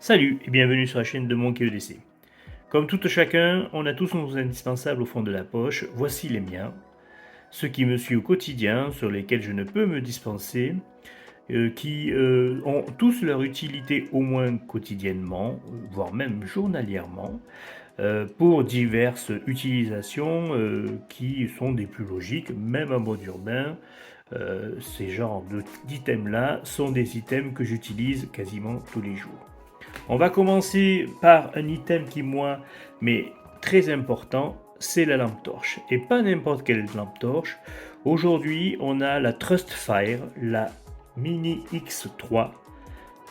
Salut et bienvenue sur la chaîne de Monk EDC. Comme tout chacun, on a tous nos indispensables au fond de la poche. Voici les miens, ceux qui me suivent au quotidien, sur lesquels je ne peux me dispenser, qui ont tous leur utilité au moins quotidiennement, voire même journalièrement, pour diverses utilisations qui sont des plus logiques, même en mode urbain. Ces genres d'items-là sont des items que j'utilise quasiment tous les jours. On va commencer par un item qui, moi, mais très important, c'est la lampe torche. Et pas n'importe quelle lampe torche. Aujourd'hui, on a la Trustfire, la Mini X3,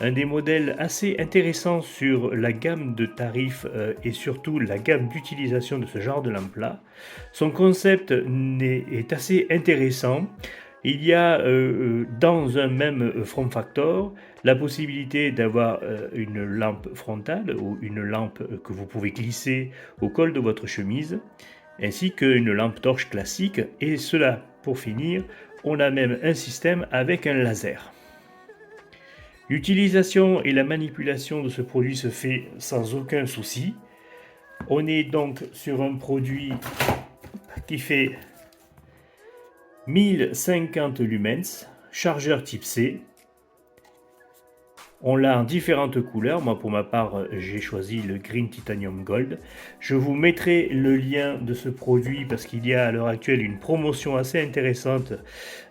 un des modèles assez intéressants sur la gamme de tarifs et surtout la gamme d'utilisation de ce genre de lampe-là. Son concept est assez intéressant. Il y a dans un même form factor la possibilité d'avoir une lampe frontale ou une lampe que vous pouvez glisser au col de votre chemise, ainsi qu'une lampe torche classique. Et cela, pour finir, on a même un système avec un laser. L'utilisation et la manipulation de ce produit se fait sans aucun souci. On est donc sur un produit qui fait 1050 lumens, chargeur type C. On l'a en différentes couleurs. Moi, pour ma part, j'ai choisi le Green Titanium Gold. Je vous mettrai le lien de ce produit parce qu'il y a à l'heure actuelle une promotion assez intéressante.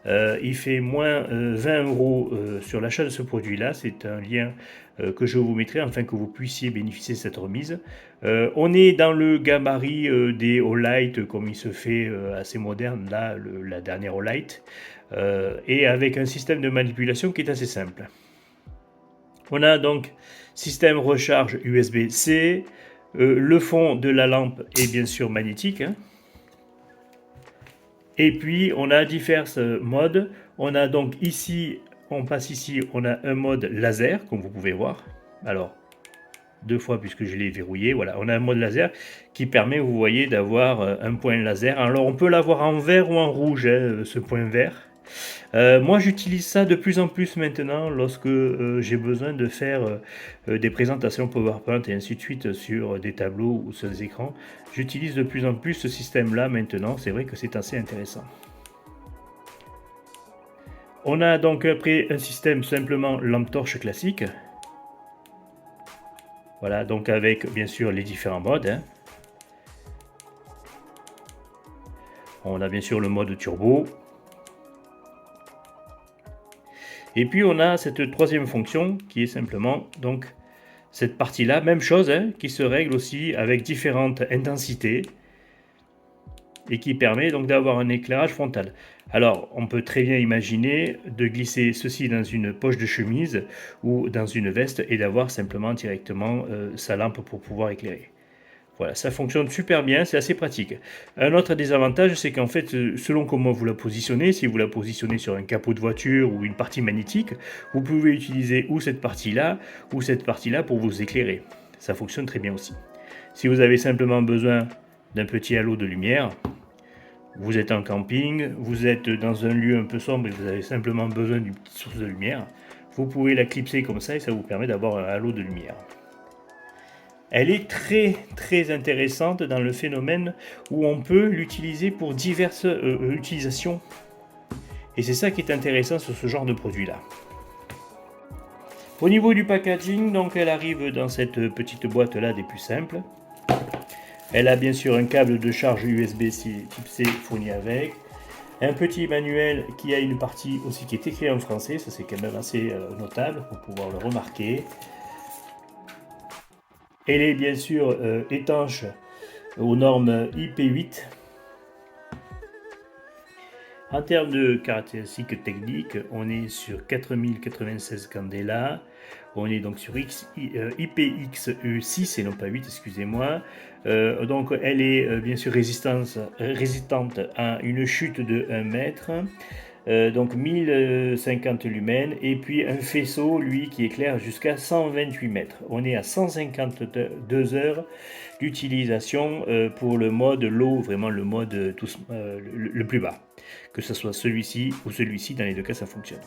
Il fait moins 20 euros sur l'achat de ce produit-là. C'est un lien que je vous mettrai afin que vous puissiez bénéficier de cette remise. On est dans le gabarit des Olight, comme il se fait assez moderne, là, la dernière Olight, et avec un système de manipulation qui est assez simple. On a donc système recharge USB-C, le fond de la lampe est bien sûr magnétique, hein. Et puis on a divers modes. On a donc ici, on passe ici, on a un mode laser, comme vous pouvez voir. Alors, deux fois puisque je l'ai verrouillé, voilà, on a un mode laser qui permet, vous voyez, d'avoir un point laser. Alors on peut l'avoir en vert ou en rouge, hein, ce point vert. Moi, j'utilise ça de plus en plus maintenant lorsque j'ai besoin de faire des présentations PowerPoint et ainsi de suite sur des tableaux ou sur des écrans. J'utilise de plus en plus ce système-là maintenant. C'est vrai que c'est assez intéressant. On a donc après un système simplement lampe torche classique. Voilà, donc avec bien sûr les différents modes, hein. On a bien sûr le mode turbo. Et puis on a cette troisième fonction qui est simplement donc cette partie-là, même chose, hein, qui se règle aussi avec différentes intensités et qui permet donc d'avoir un éclairage frontal. Alors on peut très bien imaginer de glisser ceci dans une poche de chemise ou dans une veste et d'avoir simplement directement sa lampe pour pouvoir éclairer. Voilà, ça fonctionne super bien, c'est assez pratique. Un autre désavantage, c'est qu'en fait, selon comment vous la positionnez, si vous la positionnez sur un capot de voiture ou une partie magnétique, vous pouvez utiliser ou cette partie-là pour vous éclairer. Ça fonctionne très bien aussi. Si vous avez simplement besoin d'un petit halo de lumière, vous êtes en camping, vous êtes dans un lieu un peu sombre et vous avez simplement besoin d'une petite source de lumière, vous pouvez la clipser comme ça et ça vous permet d'avoir un halo de lumière. Elle est très très intéressante dans le phénomène où on peut l'utiliser pour diverses utilisations. Et c'est ça qui est intéressant sur ce genre de produit-là. Au niveau du packaging, donc elle arrive dans cette petite boîte-là des plus simples. Elle a bien sûr un câble de charge USB-C type C fourni avec. Un petit manuel qui a une partie aussi qui est écrite en français, ça c'est quand même assez notable pour pouvoir le remarquer. Elle est bien sûr étanche aux normes IP8. En termes de caractéristiques techniques, on est sur 4096 candela, on est donc sur IPX6 et non pas 8, excusez-moi. Donc elle est bien sûr résistante à une chute de 1 mètre. Donc 1050 lumens et puis un faisceau lui qui éclaire jusqu'à 128 mètres. On est à 152 heures d'utilisation pour le mode low, vraiment le mode le plus bas, que ce soit celui-ci ou celui-ci, dans les deux cas ça fonctionne.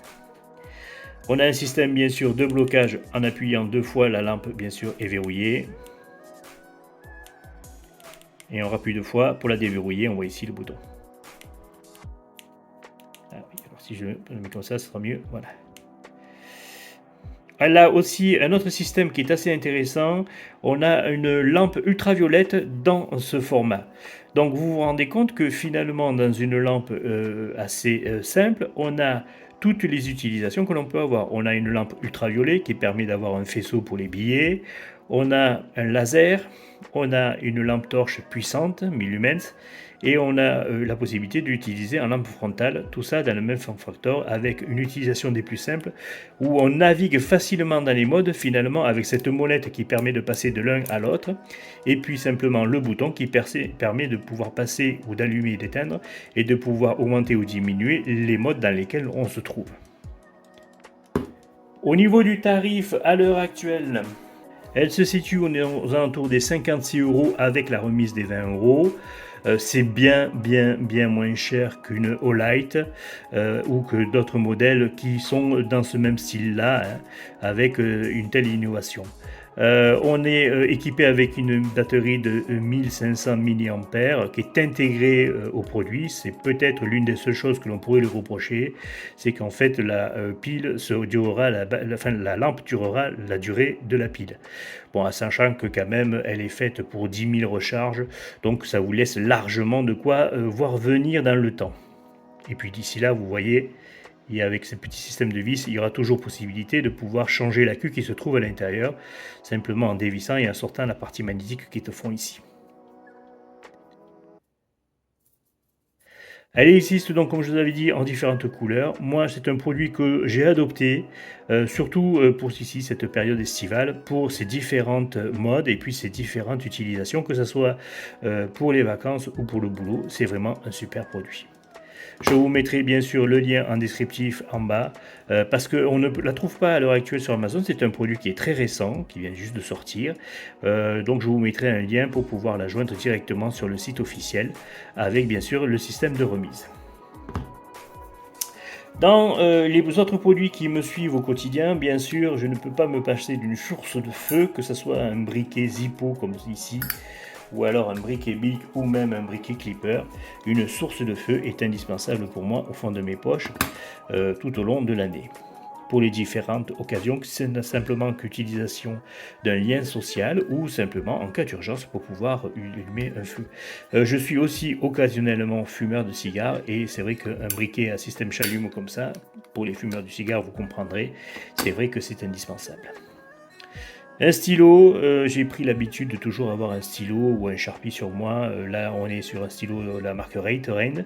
On a un système bien sûr de blocage en appuyant 2 fois, la lampe bien sûr est verrouillée. Et on rappuie 2 fois pour la déverrouiller, on voit ici le bouton. Ah oui, alors si je le mets comme ça, ce sera mieux, voilà. Elle a aussi un autre système qui est assez intéressant. On a une lampe ultraviolette dans ce format. Donc vous vous rendez compte que finalement dans une lampe assez simple, on a toutes les utilisations que l'on peut avoir. On a une lampe ultraviolet qui permet d'avoir un faisceau pour les billets. On a un laser. On a une lampe torche puissante, 1000 lumens. Et on a la possibilité d'utiliser un lampe frontale, tout ça dans le même form factor avec une utilisation des plus simples où on navigue facilement dans les modes finalement avec cette molette qui permet de passer de l'un à l'autre et puis simplement le bouton qui permet de pouvoir passer ou d'allumer et d'éteindre et de pouvoir augmenter ou diminuer les modes dans lesquels on se trouve. Au niveau du tarif à l'heure actuelle, elle se situe aux alentours des 56 € avec la remise des 20 €. C'est bien moins cher qu'une Olight ou que d'autres modèles qui sont dans ce même style-là, hein, avec une telle innovation. On est équipé avec une batterie de 1500 mAh qui est intégrée au produit. C'est peut-être l'une des seules choses que l'on pourrait lui reprocher, c'est qu'en fait la pile durera, la lampe durera la durée de la pile. Bon, sachant que quand même elle est faite pour 10 000 recharges, donc ça vous laisse largement de quoi voir venir dans le temps. Et puis d'ici là, vous voyez, et avec ce petit système de vis, il y aura toujours possibilité de pouvoir changer la queue qui se trouve à l'intérieur, simplement en dévissant et en sortant la partie magnétique qui est au fond ici. Elle existe donc, comme je vous avais dit, en différentes couleurs. Moi, c'est un produit que j'ai adopté, surtout pour ici, cette période estivale, pour ses différentes modes et puis ses différentes utilisations, que ce soit pour les vacances ou pour le boulot. C'est vraiment un super produit. Je vous mettrai bien sûr le lien en descriptif en bas, parce qu'on ne la trouve pas à l'heure actuelle sur Amazon. C'est un produit qui est très récent, qui vient juste de sortir. Donc je vous mettrai un lien pour pouvoir la joindre directement sur le site officiel, avec bien sûr le système de remise. Dans les autres produits qui me suivent au quotidien, bien sûr, je ne peux pas me passer d'une source de feu, que ce soit un briquet Zippo comme ici, ou alors un briquet Bic ou même un briquet Clipper. Une source de feu est indispensable pour moi au fond de mes poches tout au long de l'année. Pour les différentes occasions, c'est simplement qu'utilisation d'un lien social ou simplement en cas d'urgence pour pouvoir allumer un feu. Je suis aussi occasionnellement fumeur de cigares et c'est vrai qu'un briquet à système chalumeau comme ça, pour les fumeurs du cigare, vous comprendrez, c'est vrai que c'est indispensable. Un stylo, j'ai pris l'habitude de toujours avoir un stylo ou un Sharpie sur moi. Là, on est sur un stylo de la marque Rain,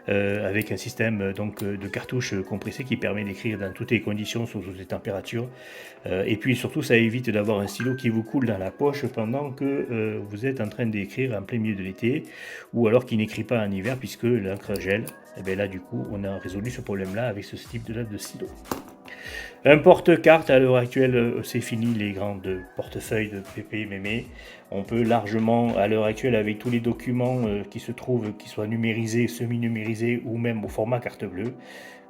avec un système donc de cartouche compressée qui permet d'écrire dans toutes les conditions, sous toutes les températures. Et puis surtout, ça évite d'avoir un stylo qui vous coule dans la poche pendant que vous êtes en train d'écrire en plein milieu de l'été, ou alors qui n'écrit pas en hiver puisque l'encre gèle. Et bien là, du coup, on a résolu ce problème-là avec ce type de stylo. Un porte-carte, à l'heure actuelle, c'est fini les grandes portefeuilles de pépé mémé. On peut largement, à l'heure actuelle, avec tous les documents qui se trouvent, qui soient numérisés, semi-numérisés ou même au format carte bleue,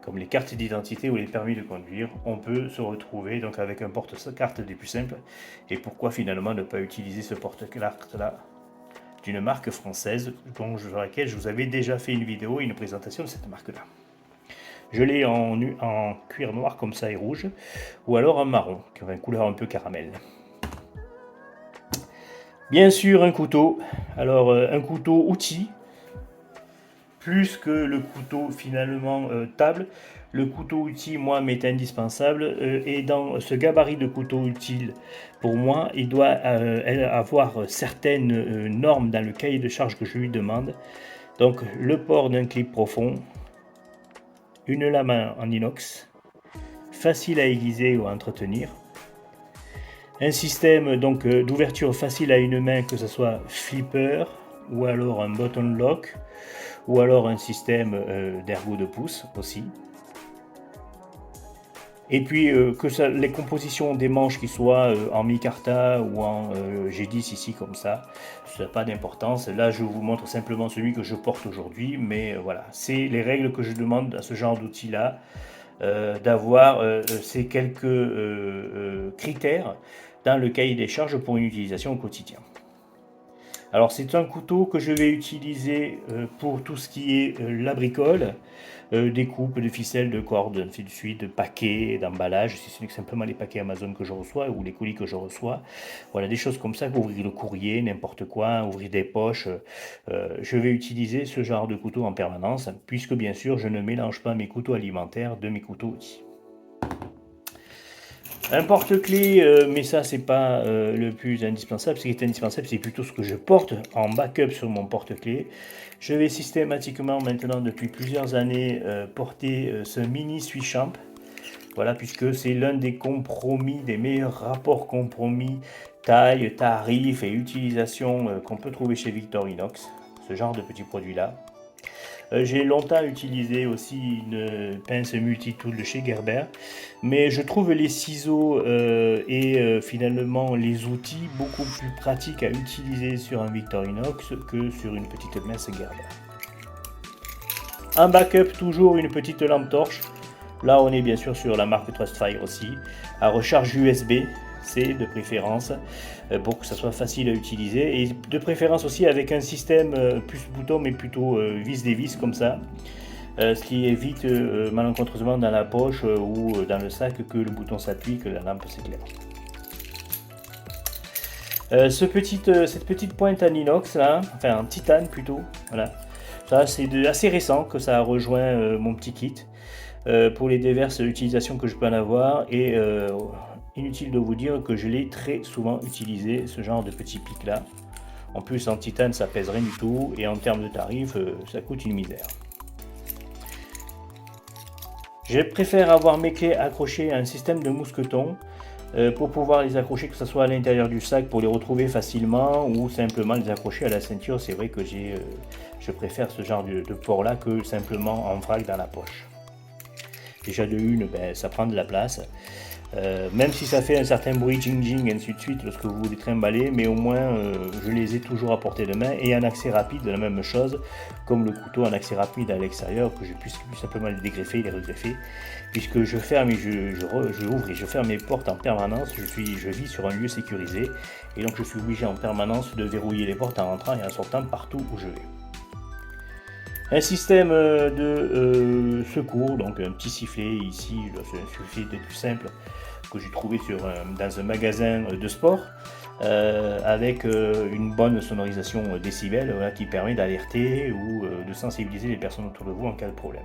comme les cartes d'identité ou les permis de conduire, on peut se retrouver donc avec un porte-carte des plus simples. Et pourquoi finalement ne pas utiliser ce porte-carte-là d'une marque française, sur laquelle je vous avais déjà fait une vidéo et une présentation de cette marque-là. Je l'ai en cuir noir comme ça et rouge, ou alors en marron, qui a une couleur un peu caramel. Bien sûr, un couteau. Alors, un couteau outil, plus que le couteau finalement table. Le couteau outil, moi, m'est indispensable. Et dans ce gabarit de couteau utile, pour moi, il doit avoir certaines normes dans le cahier de charge que je lui demande. Donc, le port d'un clip profond, une lame en inox, facile à aiguiser ou à entretenir, un système donc d'ouverture facile à une main, que ce soit flipper ou alors un button lock ou alors un système d'ergot de pouce aussi. Et puis les compositions des manches qui soient en micarta ou en G10 ici comme ça n'a pas d'importance. Là je vous montre simplement celui que je porte aujourd'hui, mais voilà, c'est les règles que je demande à ce genre d'outil là. d'avoir ces quelques critères dans le cahier des charges pour une utilisation au quotidien. Alors c'est un couteau que je vais utiliser pour tout ce qui est la bricole, des coupes, de ficelles, de cordes, ainsi de suite, de paquets, d'emballages, si ce n'est que simplement les paquets Amazon que je reçois ou les colis que je reçois. Voilà, des choses comme ça, ouvrir le courrier, n'importe quoi, ouvrir des poches. Je vais utiliser ce genre de couteau en permanence, puisque bien sûr, je ne mélange pas mes couteaux alimentaires de mes couteaux outils. Un porte-clés, mais ça c'est pas le plus indispensable. Ce qui est indispensable, c'est plutôt ce que je porte en backup sur mon porte-clés. Je vais systématiquement maintenant depuis plusieurs années porter ce mini Swisschamp. Voilà, puisque c'est l'un des compromis, des meilleurs rapports compromis, taille, tarif et utilisation qu'on peut trouver chez Victorinox. Ce genre de petits produits-là. J'ai longtemps utilisé aussi une pince multitool de chez Gerber, mais je trouve les ciseaux et finalement les outils beaucoup plus pratiques à utiliser sur un Victorinox que sur une petite pince Gerber. En backup, toujours une petite lampe torche. Là, on est bien sûr sur la marque Trustfire aussi, à recharge USB-C de préférence, pour que ça soit facile à utiliser, et de préférence aussi avec un système plus bouton mais plutôt vis-dévis comme ça, ce qui évite malencontreusement dans la poche ou dans le sac que le bouton s'appuie, que la lampe s'éclaire. Cette petite pointe en inox là, enfin en titane plutôt, voilà. Ça c'est assez récent que ça a rejoint mon petit kit. Pour les diverses utilisations que je peux en avoir, et inutile de vous dire que je l'ai très souvent utilisé, ce genre de petit pic là. En plus en titane ça pèse rien du tout, et en termes de tarifs ça coûte une misère. Je préfère avoir mes clés accrochées à un système de mousqueton pour pouvoir les accrocher, que ce soit à l'intérieur du sac pour les retrouver facilement, ou simplement les accrocher à la ceinture. C'est vrai que je préfère ce genre de port là que simplement en vrac dans la poche. Déjà de une, ça prend de la place, même si ça fait un certain bruit jing-jing et ainsi de suite lorsque vous les trimballez, mais au moins je les ai toujours à portée de main, et en accès rapide la même chose, comme le couteau en accès rapide à l'extérieur, que je puisse tout simplement les dégreffer, les regreffer, puisque je ferme et je ouvre et je ferme mes portes en permanence. Je vis sur un lieu sécurisé, et donc je suis obligé en permanence de verrouiller les portes en rentrant et en sortant partout où je vais. Un système de secours, donc un petit sifflet ici, c'est un sifflet tout simple que j'ai trouvé dans un magasin de sport, avec une bonne sonorisation décibels qui permet d'alerter ou de sensibiliser les personnes autour de vous en cas de problème.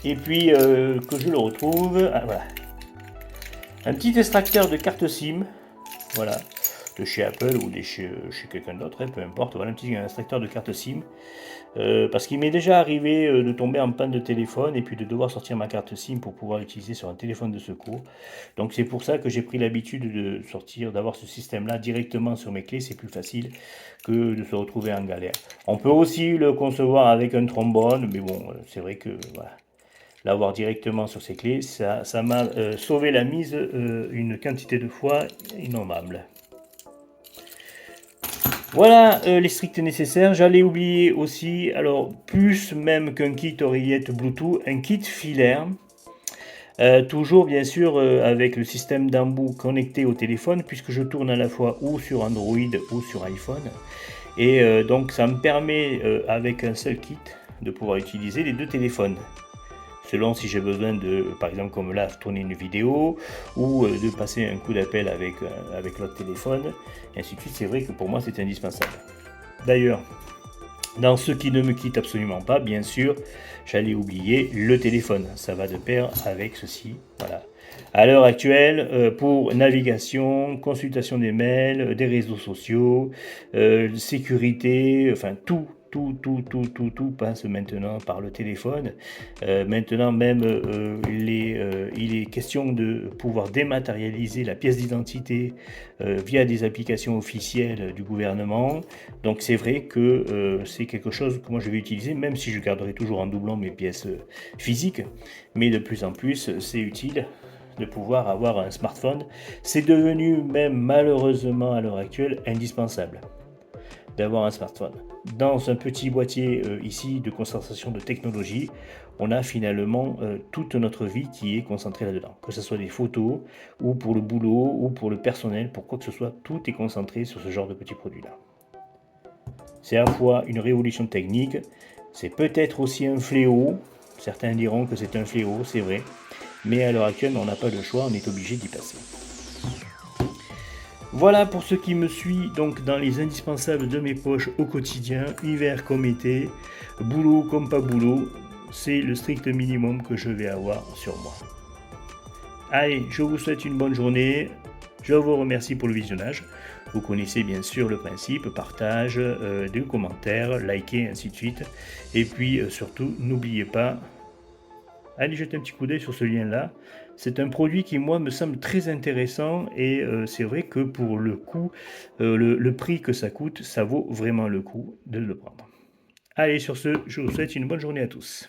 Et puis que je le retrouve, voilà, un petit extracteur de carte SIM, voilà, de chez Apple ou chez quelqu'un d'autre, peu importe. Voilà un petit extracteur de carte SIM, parce qu'il m'est déjà arrivé de tomber en panne de téléphone et puis de devoir sortir ma carte SIM pour pouvoir l'utiliser sur un téléphone de secours. Donc c'est pour ça que j'ai pris l'habitude d'avoir ce système-là directement sur mes clés. C'est plus facile que de se retrouver en galère. On peut aussi le concevoir avec un trombone, mais bon, c'est vrai que voilà, l'avoir directement sur ses clés, ça m'a sauvé la mise une quantité de fois innommable. Voilà les stricts nécessaires. J'allais oublier aussi, alors plus même qu'un kit oreillette Bluetooth, un kit filaire. Toujours bien sûr avec le système d'embout connecté au téléphone, puisque je tourne à la fois ou sur Android ou sur iPhone. Et donc ça me permet avec un seul kit de pouvoir utiliser les deux téléphones, selon si j'ai besoin de, par exemple comme là, tourner une vidéo, ou de passer un coup d'appel avec l'autre téléphone, et ainsi de suite. C'est vrai que pour moi c'est indispensable. D'ailleurs, dans ceux qui ne me quittent absolument pas, bien sûr, j'allais oublier le téléphone. Ça va de pair avec ceci, voilà. À l'heure actuelle, pour navigation, consultation des mails, des réseaux sociaux, sécurité, enfin tout passe maintenant par le téléphone. Maintenant même, il est question de pouvoir dématérialiser la pièce d'identité via des applications officielles du gouvernement. Donc c'est vrai que c'est quelque chose que moi je vais utiliser, même si je garderai toujours en doublon mes pièces physiques. Mais de plus en plus, c'est utile de pouvoir avoir un smartphone. C'est devenu même malheureusement à l'heure actuelle indispensable. d'avoir un smartphone. Dans un petit boîtier ici de concentration de technologie, on a finalement toute notre vie qui est concentrée là-dedans. Que ce soit des photos, ou pour le boulot, ou pour le personnel, pour quoi que ce soit, tout est concentré sur ce genre de petits produits-là. C'est à la fois une révolution technique, c'est peut-être aussi un fléau. Certains diront que c'est un fléau, c'est vrai. Mais à l'heure actuelle, on n'a pas le choix, on est obligé d'y passer. Voilà pour ce qui me suit donc dans les indispensables de mes poches au quotidien, hiver comme été, boulot comme pas boulot, c'est le strict minimum que je vais avoir sur moi. Allez, je vous souhaite une bonne journée, je vous remercie pour le visionnage. Vous connaissez bien sûr le principe, partage, des commentaires, liker, ainsi de suite. Et puis surtout, n'oubliez pas, allez jeter un petit coup d'œil sur ce lien-là. C'est un produit qui, moi, me semble très intéressant et c'est vrai que pour le coût, le prix que ça coûte, ça vaut vraiment le coup de le prendre. Allez, sur ce, je vous souhaite une bonne journée à tous.